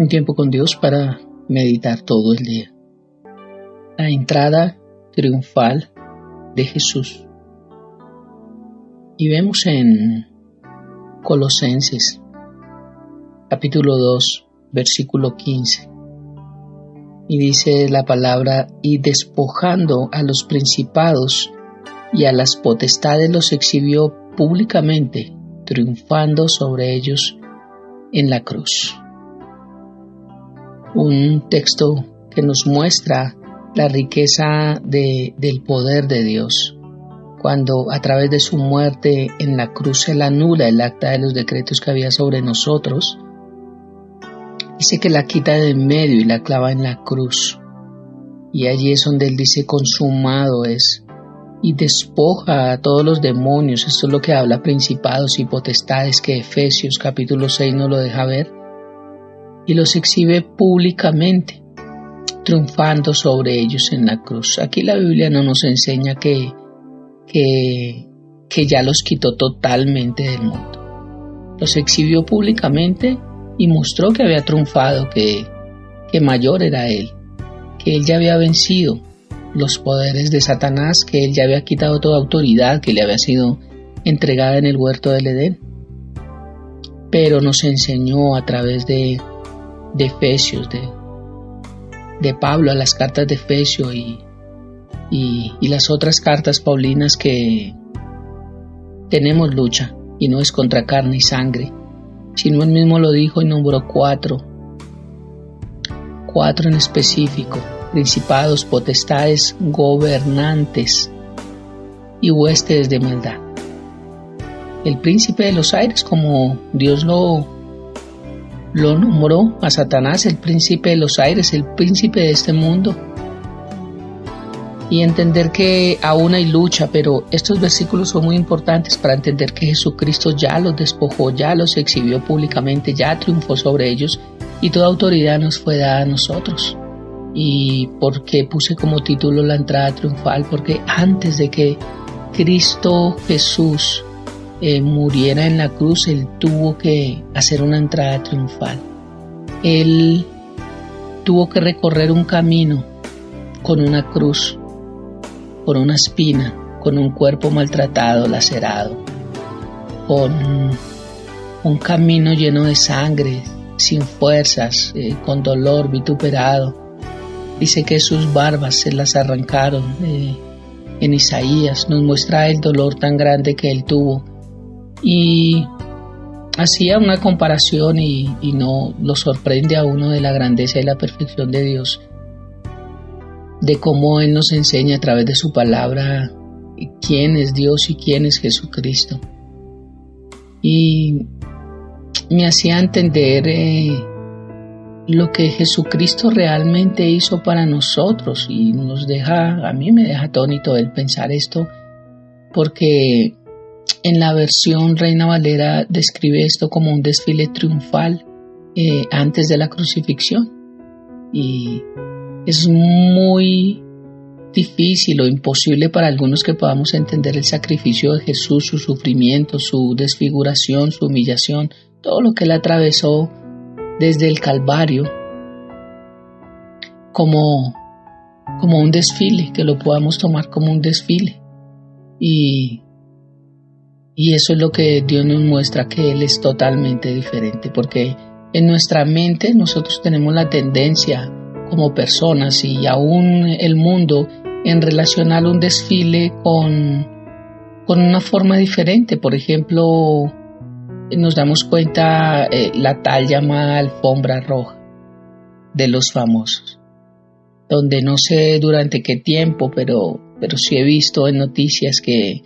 Un tiempo con Dios para meditar todo el día. La entrada triunfal de Jesús. Y vemos en Colosenses, capítulo 2, versículo 15. Y dice la palabra: y despojando a los principados y a las potestades los exhibió públicamente, triunfando sobre ellos en la cruz. Un texto que nos muestra la riqueza del poder de Dios, cuando a través de su muerte en la cruz Él anula el acta de los decretos que había sobre nosotros. Dice que la quita de en medio y la clava en la cruz, y allí es donde Él dice: consumado es, y despoja a todos los demonios. Esto es lo que habla principados y potestades, que Efesios capítulo 6 nos lo deja ver, y los exhibe públicamente, triunfando sobre ellos en la cruz. Aquí la Biblia no nos enseña que ya los quitó totalmente del mundo. Los exhibió públicamente y mostró que había triunfado, que mayor era Él, que Él ya había vencido los poderes de Satanás, que Él ya había quitado toda autoridad que le había sido entregada en el huerto del Edén. Pero nos enseñó a través de Efesios, de Pablo, a las cartas de Efesios y las otras cartas paulinas, que tenemos lucha, y no es contra carne y sangre, sino Él mismo lo dijo y nombró cuatro en específico: principados, potestades, gobernantes y huestes de maldad. El príncipe de los aires, como Dios lo nombró a Satanás, el príncipe de los aires, el príncipe de este mundo. Y entender que aún hay lucha, pero estos versículos son muy importantes para entender que Jesucristo ya los despojó, ya los exhibió públicamente, ya triunfó sobre ellos, y toda autoridad nos fue dada a nosotros. ¿Y por qué puse como título la entrada triunfal? Porque antes de que Cristo Jesús muriera en la cruz, Él tuvo que hacer una entrada triunfal. Él tuvo que recorrer un camino con una cruz, con una espina, con un cuerpo maltratado, lacerado, con un camino lleno de sangre, sin fuerzas, con dolor, vituperado. Dice que sus barbas se las arrancaron. En Isaías nos muestra el dolor tan grande que Él tuvo, y hacía una comparación y no lo sorprende a uno de la grandeza y la perfección de Dios, de cómo Él nos enseña a través de su palabra quién es Dios y quién es Jesucristo. Y me hacía entender lo que Jesucristo realmente hizo para nosotros, y a mí me deja atónito el pensar esto, porque en la versión Reina Valera describe esto como un desfile triunfal antes de la crucifixión, y es muy difícil o imposible para algunos que podamos entender el sacrificio de Jesús, su sufrimiento, su desfiguración, su humillación, todo lo que Él atravesó desde el Calvario, como un desfile, que lo podamos tomar como un desfile. Y eso es lo que Dios nos muestra, que Él es totalmente diferente, porque en nuestra mente nosotros tenemos la tendencia como personas, y aún el mundo, en relacionar un desfile con una forma diferente. Por ejemplo, nos damos cuenta la tal llamada alfombra roja de los famosos, donde no sé durante qué tiempo, pero sí he visto en noticias que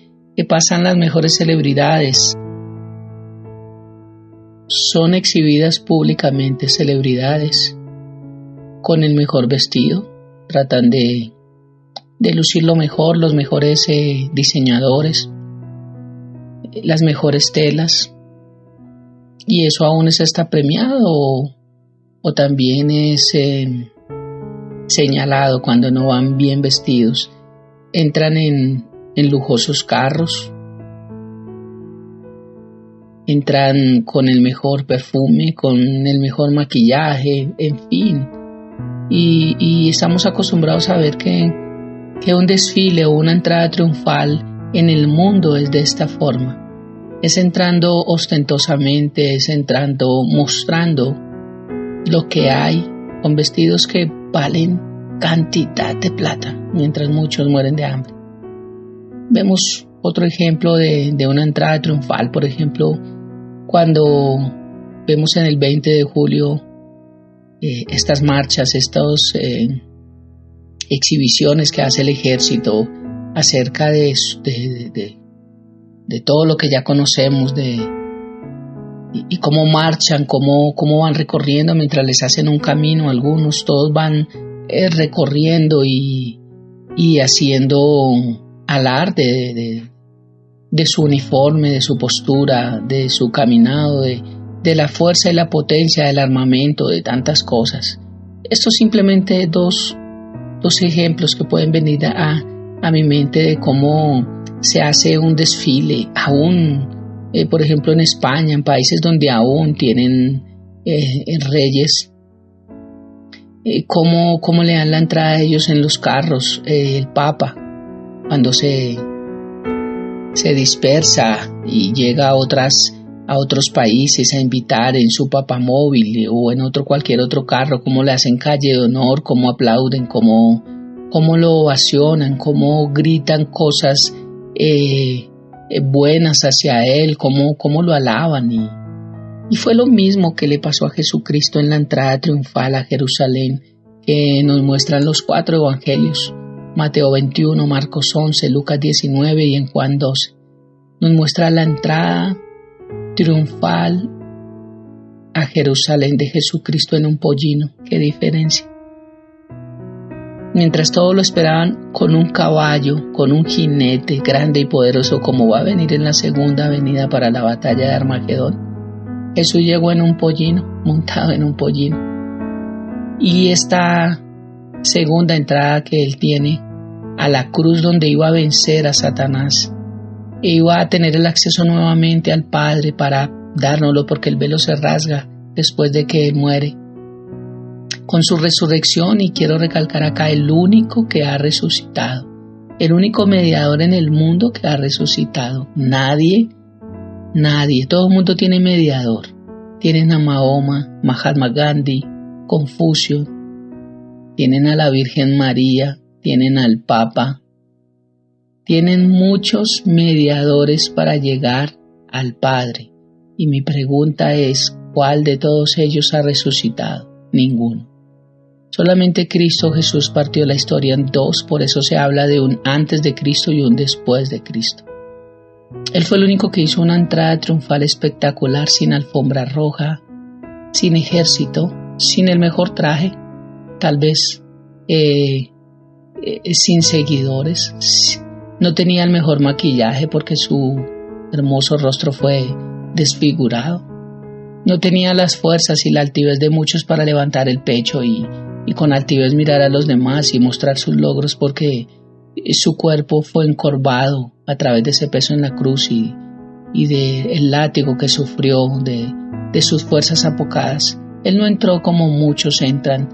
pasan las mejores celebridades. Son exhibidas públicamente celebridades con el mejor vestido, tratan de lucir lo mejor, los mejores diseñadores, las mejores telas, y eso aún está premiado o también es señalado cuando no van bien vestidos. Entran en lujosos carros, entran con el mejor perfume, con el mejor maquillaje, en fin. Y estamos acostumbrados a ver que un desfile o una entrada triunfal en el mundo es de esta forma. Es entrando ostentosamente, es entrando mostrando lo que hay, con vestidos que valen cantidad de plata, mientras muchos mueren de hambre. Vemos otro ejemplo de una entrada triunfal, por ejemplo, cuando vemos en el 20 de julio estas marchas, estas exhibiciones que hace el ejército acerca de todo lo que ya conocemos, y cómo marchan, cómo van recorriendo mientras les hacen un camino. Algunos, todos van recorriendo y haciendo alarde de su uniforme, de su postura, de su caminado, de la fuerza y la potencia del armamento, de tantas cosas. Estos simplemente dos ejemplos que pueden venir a mi mente de cómo se hace un desfile, aún, por ejemplo, en España, en países donde aún tienen reyes, cómo le dan la entrada a ellos en los carros, el Papa, cuando se dispersa y llega a otros países a invitar en su papamóvil o en cualquier otro carro, cómo le hacen calle de honor, cómo aplauden, cómo lo ovacionan, cómo gritan cosas buenas hacia él, cómo lo alaban. Y fue lo mismo que le pasó a Jesucristo en la entrada triunfal a Jerusalén, que nos muestran los 4 evangelios: Mateo 21, Marcos 11, Lucas 19 y en Juan 12. Nos muestra la entrada triunfal a Jerusalén de Jesucristo en un pollino. ¡Qué diferencia! Mientras todos lo esperaban con un caballo, con un jinete grande y poderoso, como va a venir en la segunda venida para la batalla de Armagedón, Jesús llegó en un pollino, montado en un pollino. Y esta segunda entrada que él tiene a la cruz, donde iba a vencer a Satanás e iba a tener el acceso nuevamente al Padre para dárnoslo, porque el velo se rasga después de que él muere, con su resurrección. Y quiero recalcar acá, el único que ha resucitado, el único mediador en el mundo que ha resucitado. Nadie, todo el mundo tiene mediador. Tienen a Mahoma, Mahatma Gandhi, Confucio, tienen a la Virgen María, tienen al Papa, tienen muchos mediadores para llegar al Padre. Y mi pregunta es, ¿cuál de todos ellos ha resucitado? Ninguno. Solamente Cristo Jesús partió la historia en dos, por eso se habla de un antes de Cristo y un después de Cristo. Él fue el único que hizo una entrada triunfal espectacular, sin alfombra roja, sin ejército, sin el mejor traje, tal vez sin seguidores. No tenía el mejor maquillaje porque su hermoso rostro fue desfigurado. No tenía las fuerzas y la altivez de muchos para levantar el pecho y con altivez mirar a los demás y mostrar sus logros, porque su cuerpo fue encorvado a través de ese peso en la cruz y del látigo que sufrió, de sus fuerzas apocadas. Él no entró como muchos entran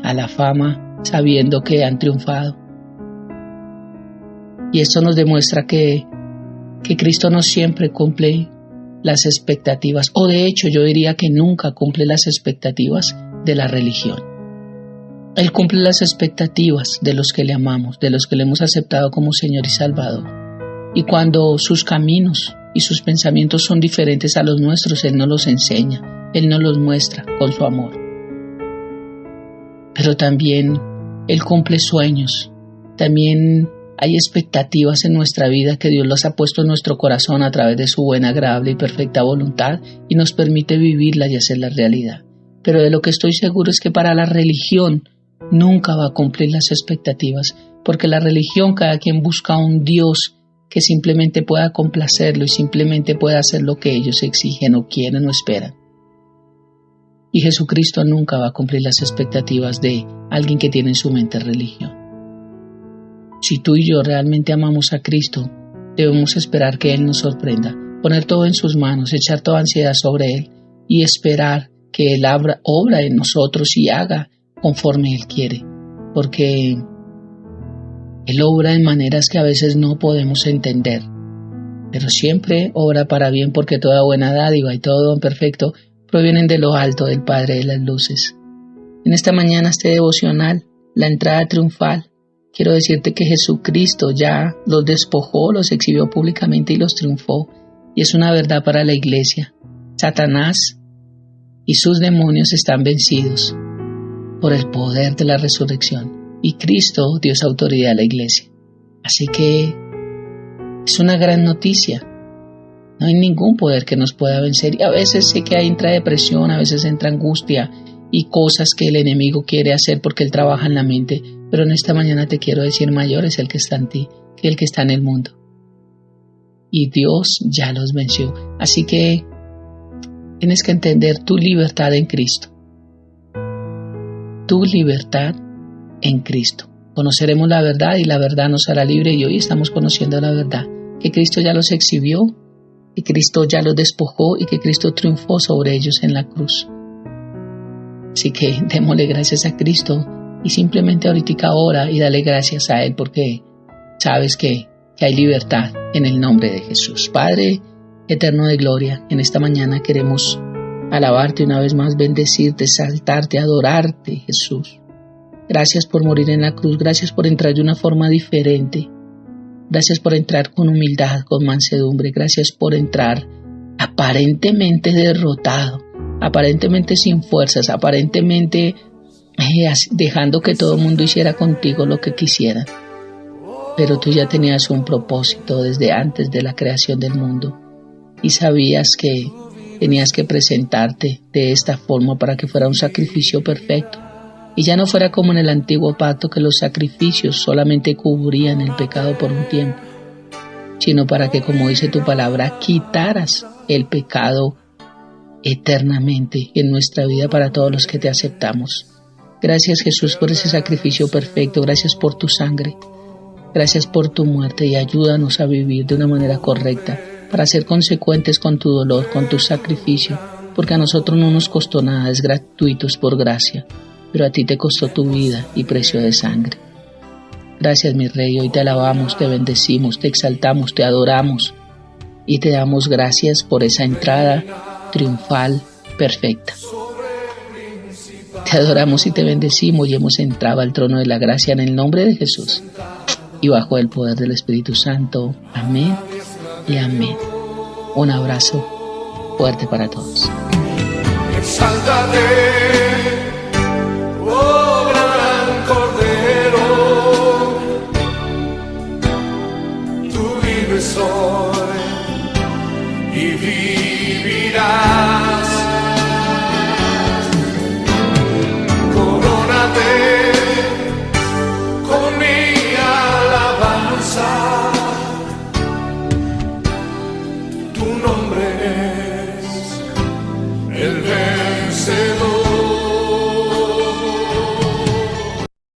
a la fama sabiendo que han triunfado. Y esto nos demuestra que Cristo no siempre cumple las expectativas, o de hecho yo diría que nunca cumple las expectativas de la religión. Él cumple las expectativas de los que le amamos, de los que le hemos aceptado como Señor y Salvador. Y cuando sus caminos y sus pensamientos son diferentes a los nuestros, Él nos los enseña, Él nos los muestra con su amor. Pero también Él cumple sueños, también hay expectativas en nuestra vida que Dios las ha puesto en nuestro corazón a través de su buena, agradable y perfecta voluntad, y nos permite vivirlas y hacerlas realidad. Pero de lo que estoy seguro es que para la religión nunca va a cumplir las expectativas, porque la religión, cada quien busca un Dios que simplemente pueda complacerlo y simplemente pueda hacer lo que ellos exigen o quieren o esperan. Y Jesucristo nunca va a cumplir las expectativas de alguien que tiene en su mente religión. Si tú y yo realmente amamos a Cristo, debemos esperar que Él nos sorprenda, poner todo en sus manos, echar toda ansiedad sobre Él y esperar que Él obra en nosotros y haga conforme Él quiere, porque Él obra en maneras que a veces no podemos entender, pero siempre obra para bien, porque toda buena dádiva y todo don perfecto provienen de lo alto del Padre de las luces. En esta mañana, este devocional, la entrada triunfal, quiero decirte que Jesucristo ya los despojó, los exhibió públicamente y los triunfó, y es una verdad para la iglesia. Satanás y sus demonios están vencidos por el poder de la resurrección, y Cristo dio esa autoridad a la iglesia. Así que es una gran noticia. No hay ningún poder que nos pueda vencer, y a veces sé que ahí entra depresión, a veces entra angustia y cosas que el enemigo quiere hacer porque él trabaja en la mente, pero en esta mañana te quiero decir, mayor es el que está en ti que el que está en el mundo, y Dios ya los venció. Así que tienes que entender tu libertad en Cristo, tu libertad en Cristo. Conoceremos la verdad y la verdad nos hará libre, y hoy estamos conociendo la verdad, que Cristo ya los exhibió, que Cristo ya los despojó y que Cristo triunfó sobre ellos en la cruz. Así que démosle gracias a Cristo y simplemente ahorita ora y dale gracias a Él, porque sabes que hay libertad en el nombre de Jesús. Padre eterno de gloria, en esta mañana queremos alabarte una vez más, bendecirte, exaltarte, adorarte, Jesús. Gracias por morir en la cruz, gracias por entrar de una forma diferente, gracias por entrar con humildad, con mansedumbre, gracias por entrar aparentemente derrotado, aparentemente sin fuerzas, aparentemente dejando que todo el mundo hiciera contigo lo que quisiera. Pero tú ya tenías un propósito desde antes de la creación del mundo y sabías que tenías que presentarte de esta forma para que fuera un sacrificio perfecto y ya no fuera como en el antiguo pacto, que los sacrificios solamente cubrían el pecado por un tiempo, sino para que, como dice tu palabra, quitaras el pecado eternamente en nuestra vida para todos los que te aceptamos. Gracias, Jesús, por ese sacrificio perfecto, gracias por tu sangre, gracias por tu muerte, y ayúdanos a vivir de una manera correcta para ser consecuentes con tu dolor, con tu sacrificio, porque a nosotros no nos costó nada, es gratuito, es por gracia, pero a ti te costó tu vida y precio de sangre. Gracias, mi Rey, hoy te alabamos, te bendecimos, te exaltamos, te adoramos y te damos gracias por esa entrada triunfal perfecta. Te adoramos y te bendecimos, y hemos entrado al trono de la gracia en el nombre de Jesús y bajo el poder del Espíritu Santo. Amén y amén. Un abrazo fuerte para todos. Exáltate, oh gran Cordero, tú vives hoy y vivirás.